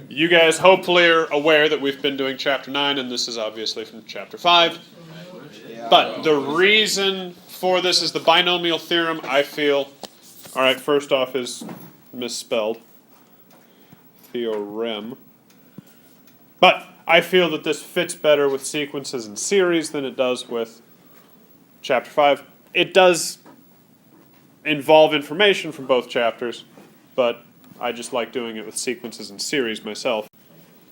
You guys hopefully are aware that we've been doing Chapter 9, and this is obviously from Chapter 5. But the reason for this is the binomial theorem, I feel. Alright, first off is misspelled. Theorem. But I feel that this fits better with sequences and series than it does with Chapter 5. It does involve information from both chapters, but I just like doing it with sequences and series myself.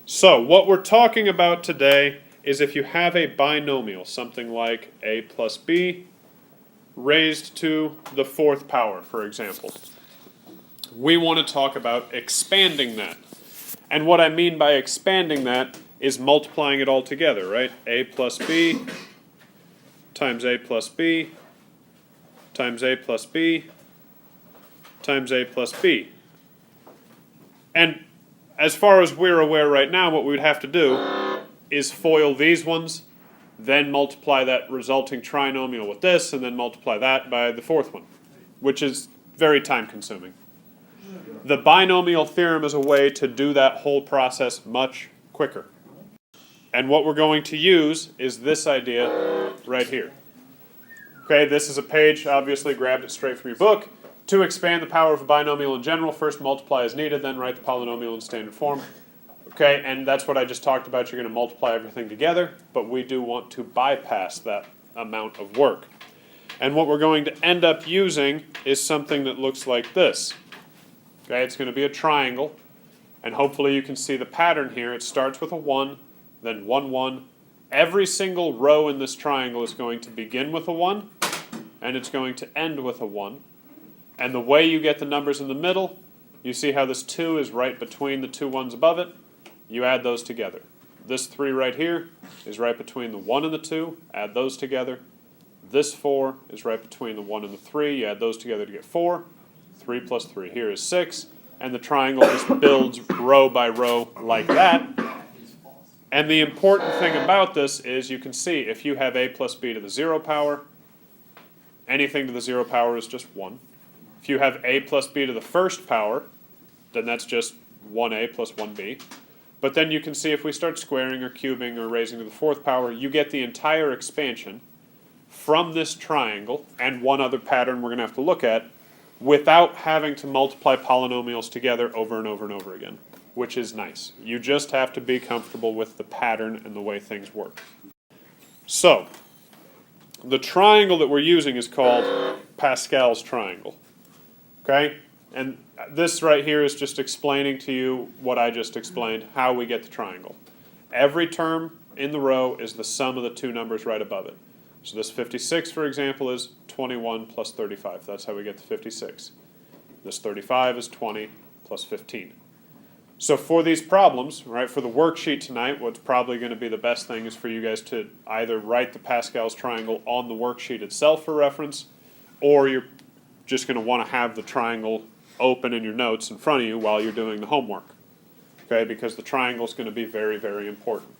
So, what we're talking about today is if you have a binomial, something like a plus b raised to the fourth power, for example. We want to talk about expanding that. And what I mean by expanding that is multiplying it all together, right? A plus b times a plus b times a plus b times a plus b. And as far as we're aware right now, what we'd have to do is FOIL these ones, then multiply that resulting trinomial with this, and then multiply that by the fourth one, which is very time consuming. The binomial theorem is a way to do that whole process much quicker. And what we're going to use is this idea right here. Okay, this is a page, obviously grabbed it straight from your book. To expand the power of a binomial in general, first multiply as needed, then write the polynomial in standard form. Okay, and that's what I just talked about. You're going to multiply everything together, but we do want to bypass that amount of work. And what we're going to end up using is something that looks like this. Okay, it's going to be a triangle, and hopefully you can see the pattern here. It starts with a 1, then 1, 1. Every single row in this triangle is going to begin with a 1, and it's going to end with a 1. And the way you get the numbers in the middle, you see how this 2 is right between the two ones above it? You add those together. This 3 right here is right between the 1 and the 2. Add those together. This 4 is right between the 1 and the 3. You add those together to get 4. 3 plus 3 here is 6. And the triangle just builds row by row like that. And the important thing about this is you can see if you have a plus b to the 0 power, anything to the 0 power is just 1. If you have a plus b to the first power, then that's just 1a plus 1b. But then you can see if we start squaring or cubing or raising to the fourth power, you get the entire expansion from this triangle and one other pattern we're going to have to look at without having to multiply polynomials together over and over and over again, which is nice. You just have to be comfortable with the pattern and the way things work. So, the triangle that we're using is called Pascal's Triangle. Okay? And this right here is just explaining to you what I just explained, how we get the triangle. Every term in the row is the sum of the two numbers right above it. So this 56, for example, is 21 plus 35. That's how we get to 56. This 35 is 20 plus 15. So for these problems, right, for the worksheet tonight, what's probably going to be the best thing is for you guys to either write the Pascal's triangle on the worksheet itself for reference, or you're just going to want to have the triangle open in your notes in front of you while you're doing the homework. Okay, because the triangle is going to be very, very important.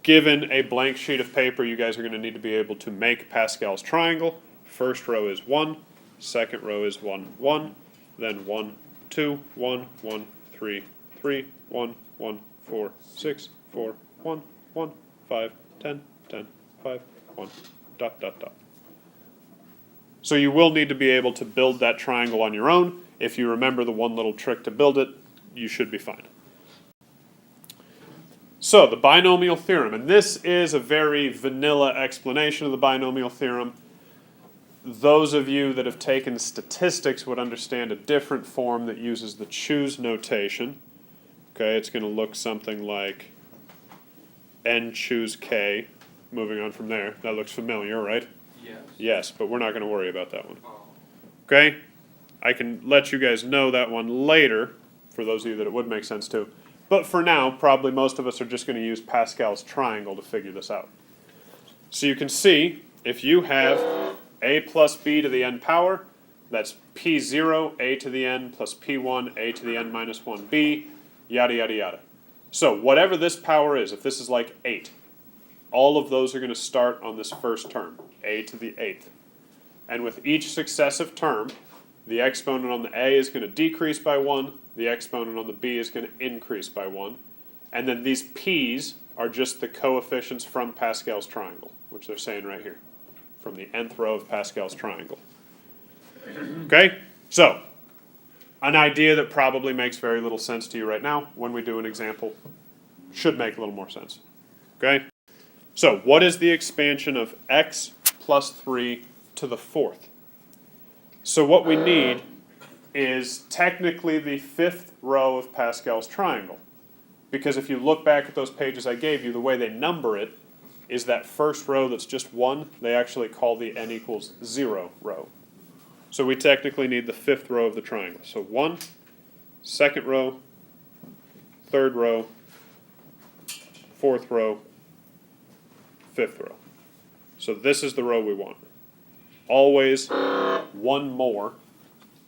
Given a blank sheet of paper, you guys are going to need to be able to make Pascal's triangle. First row is 1, second row is 1, 1, then 1, 2, 1, 1, 3, 3, 1, 1, 4, 6, 4, 1, 1, 5, 10, 10, 5, 1, dot, dot, dot. So you will need to be able to build that triangle on your own. If you remember the one little trick to build it, you should be fine. So, the binomial theorem, and this is a very vanilla explanation of the binomial theorem. Those of you that have taken statistics would understand a different form that uses the choose notation. Okay, it's going to look something like n choose k, moving on from there. That looks familiar, right? Yes. Yes, but we're not going to worry about that one. Okay? I can let you guys know that one later, for those of you that it would make sense to. But for now, probably most of us are just going to use Pascal's triangle to figure this out. So you can see, if you have a plus b to the n power, that's p0, a to the n, plus p1, a to the n minus 1b, yada, yada, yada. So whatever this power is, if this is like 8, all of those are going to start on this first term, a to the 8th. And with each successive term, the exponent on the a is going to decrease by 1, the exponent on the b is going to increase by 1. And then these p's are just the coefficients from Pascal's triangle, which they're saying right here, from the nth row of Pascal's triangle. Okay? So, an idea that probably makes very little sense to you right now, when we do an example, should make a little more sense. Okay? So, what is the expansion of x plus 3 to the 4th? So what we need is technically the 5th row of Pascal's triangle. Because if you look back at those pages I gave you, the way they number it is that first row that's just 1, they actually call the n equals 0 row. So we technically need the 5th row of the triangle. So 1, 2nd row, 3rd row, 4th row, 5th row. So this is the row we want. Always one more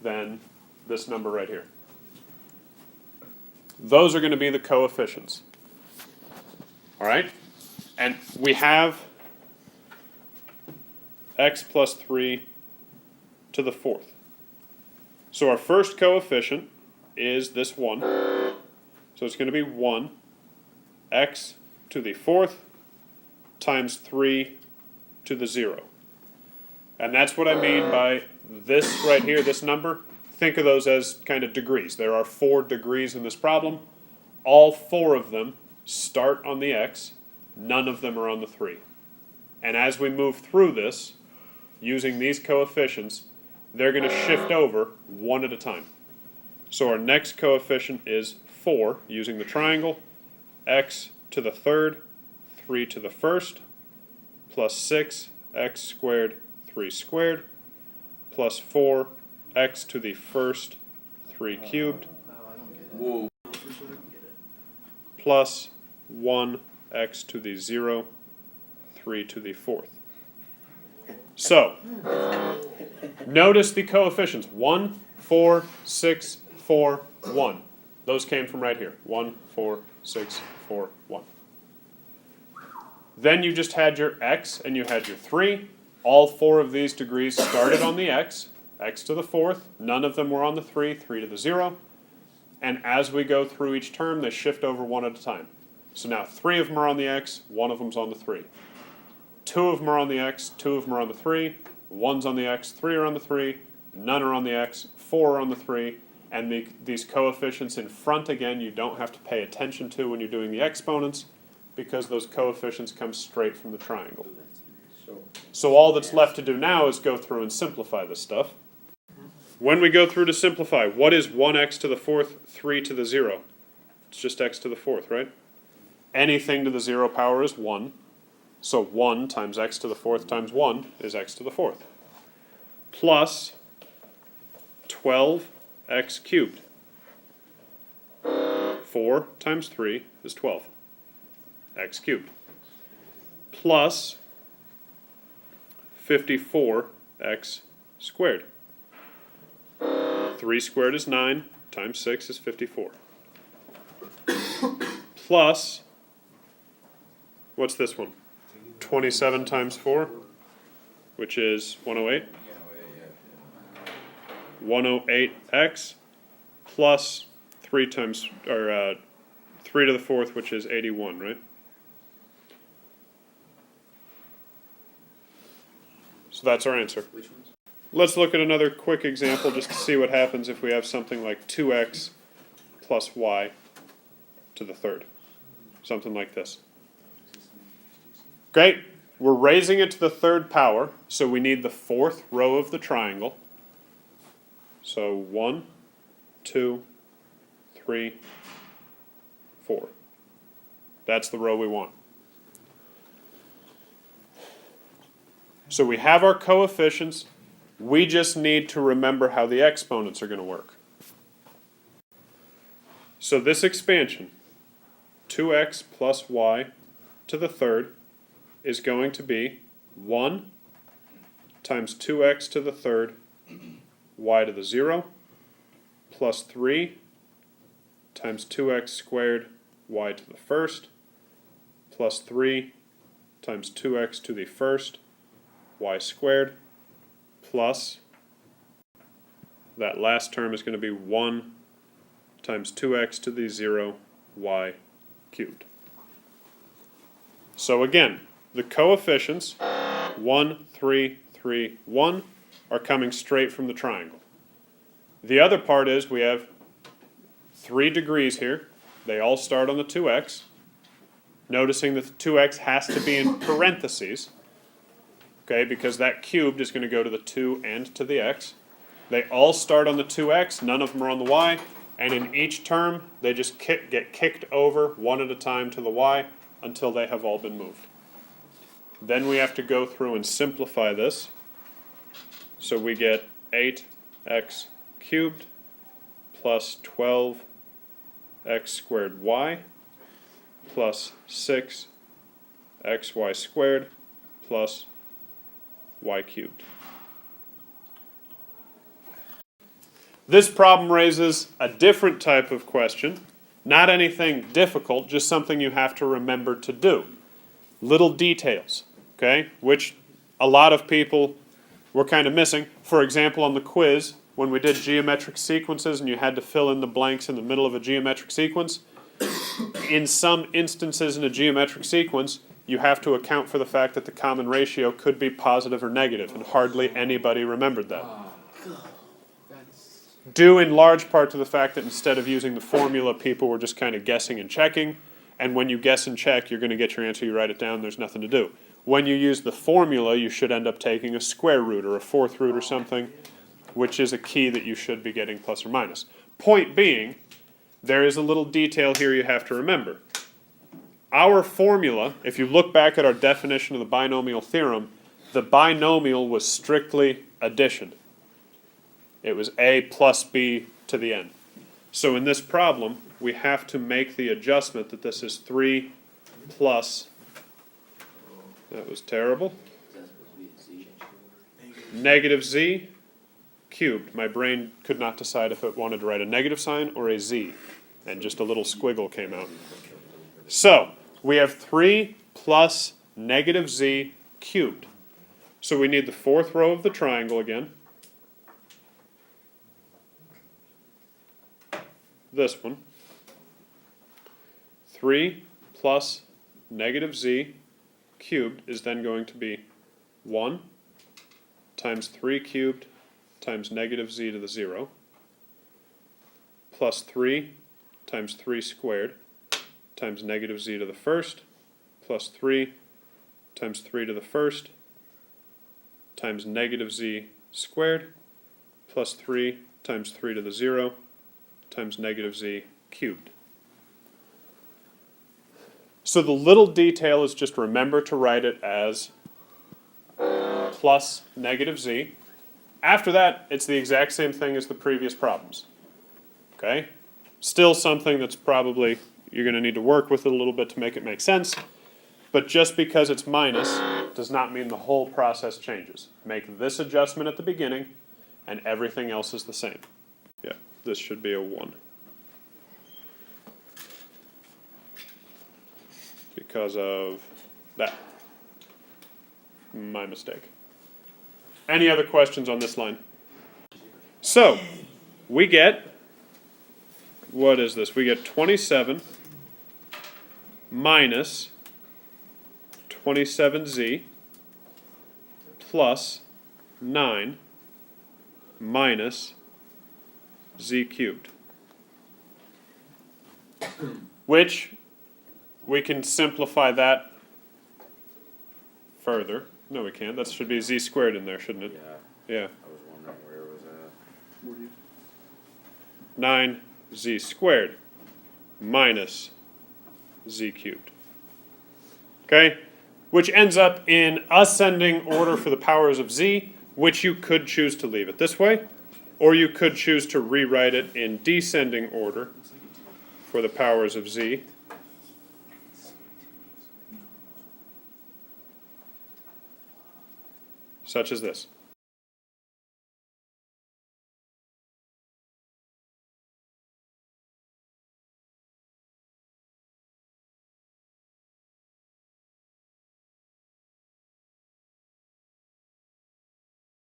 than this number right here. Those are going to be the coefficients. All right? And we have x plus 3 to the 4th. So our first coefficient is this 1. So it's going to be 1 x to the 4th times 3 to the 0. And that's what I mean by this right here, this number. Think of those as kind of degrees. There are 4 degrees in this problem. All 4 of them start on the x. None of them are on the 3. And as we move through this, using these coefficients, they're going to shift over one at a time. So our next coefficient is 4, using the triangle. X to the 3rd, 3 to the 1st, plus 6, x squared, 3 squared, plus 4, x to the 1st, 3 cubed, plus 1, x to the 0, 3 to the 4th. So, notice the coefficients, 1, 4, 6, 4, 1. Those came from right here, 1, 4, 6, 4, 1. Then you just had your x and you had your 3. All 4 of these degrees started on the x, x to the 4th. None of them were on the 3, 3 to the 0. And as we go through each term, they shift over one at a time. So now 3 of them are on the x, 1 of them's on the 3. 2 of them are on the x, 2 of them are on the 3. 1's on the x, 3 are on the 3. None are on the x, 4 are on the 3. And these coefficients in front, again, you don't have to pay attention to when you're doing the exponents, because those coefficients come straight from the triangle. So all that's left to do now is go through and simplify this stuff. When we go through to simplify, what is 1x to the 4th, 3 to the 0? It's just x to the 4th, right? Anything to the 0 power is 1. So 1 times x to the 4th times 1 is x to the 4th. Plus 12x cubed. 4 times 3 is 12. X cubed. Plus 54x squared. 3 squared is 9, times 6 is 54. Plus, what's this one? 27 times 4, which is 108. 108x plus 3 times, or 3 to the 4th, which is 81, right? So that's our answer. Which ones? Let's look at another quick example just to see what happens if we have something like 2x plus y to the 3rd. Something like this. Great. We're raising it to the 3rd power, so we need the 4th row of the triangle. So 1, 2, 3, 4. That's the row we want. So we have our coefficients. We just need to remember how the exponents are going to work. So this expansion, 2x plus y to the 3rd, is going to be 1 times 2x to the 3rd, y to the 0, plus 3 times 2x squared, y to the 1st, plus 3 times 2x to the 1st, y squared, plus that last term is going to be 1 times 2x to the 0 y cubed. So again, the coefficients 1, 3, 3, 1 are coming straight from the triangle. The other part is we have 3 degrees here. They all start on the 2x. Noticing that the 2x has to be in parentheses, okay, because that cubed is going to go to the 2 and to the x. They all start on the 2x, none of them are on the y, and in each term they just get kicked over one at a time to the y until they have all been moved. Then we have to go through and simplify this. So we get 8x cubed plus 12x squared y plus 6xy squared plus y cubed. This problem raises a different type of question. Not anything difficult, just something you have to remember to do. Little details, okay, which a lot of people were kind of missing. For example, on the quiz, when we did geometric sequences and you had to fill in the blanks in the middle of a geometric sequence, in some instances in a geometric sequence, you have to account for the fact that the common ratio could be positive or negative, and hardly anybody remembered that. Due in large part to the fact that instead of using the formula, people were just kind of guessing and checking, and when you guess and check, you're going to get your answer, you write it down, there's nothing to do. When you use the formula, you should end up taking a square root or a fourth root or something, which is a key that you should be getting plus or minus. Point being, there is a little detail here you have to remember. Our formula, if you look back at our definition of the binomial theorem, the binomial was strictly addition. It was a plus b to the n. So in this problem, we have to make the adjustment that this is 3 plus, that was terrible, negative z cubed. My brain could not decide if it wanted to write a negative sign or a z, and just a little squiggle came out. So we have 3 plus negative z cubed. So we need the fourth row of the triangle again. This one. 3 plus negative z cubed is then going to be 1 times 3 cubed times negative z to the 0 plus 3 times 3 squared times negative z to the first plus 3 times 3 to the first times negative z squared plus 3 times 3 to the 0 times negative z cubed. So the little detail is just remember to write it as plus negative z. After that, it's the exact same thing as the previous problems. Okay? Still something that's probably, you're going to need to work with it a little bit to make it make sense, but just because it's minus does not mean the whole process changes. Make this adjustment at the beginning, and everything else is the same. Yeah, this should be a 1. Because of that. My mistake. Any other questions on this line? So, we get, what is this? We get 27 minus 27z plus 9 minus z cubed. Which, we can simplify that further. No, we can't. That should be z squared in there, shouldn't it? Yeah. I was wondering where it was at. 9z squared minus z cubed. Okay? Which ends up in ascending order for the powers of z, which you could choose to leave it this way, or you could choose to rewrite it in descending order for the powers of z. Such as this.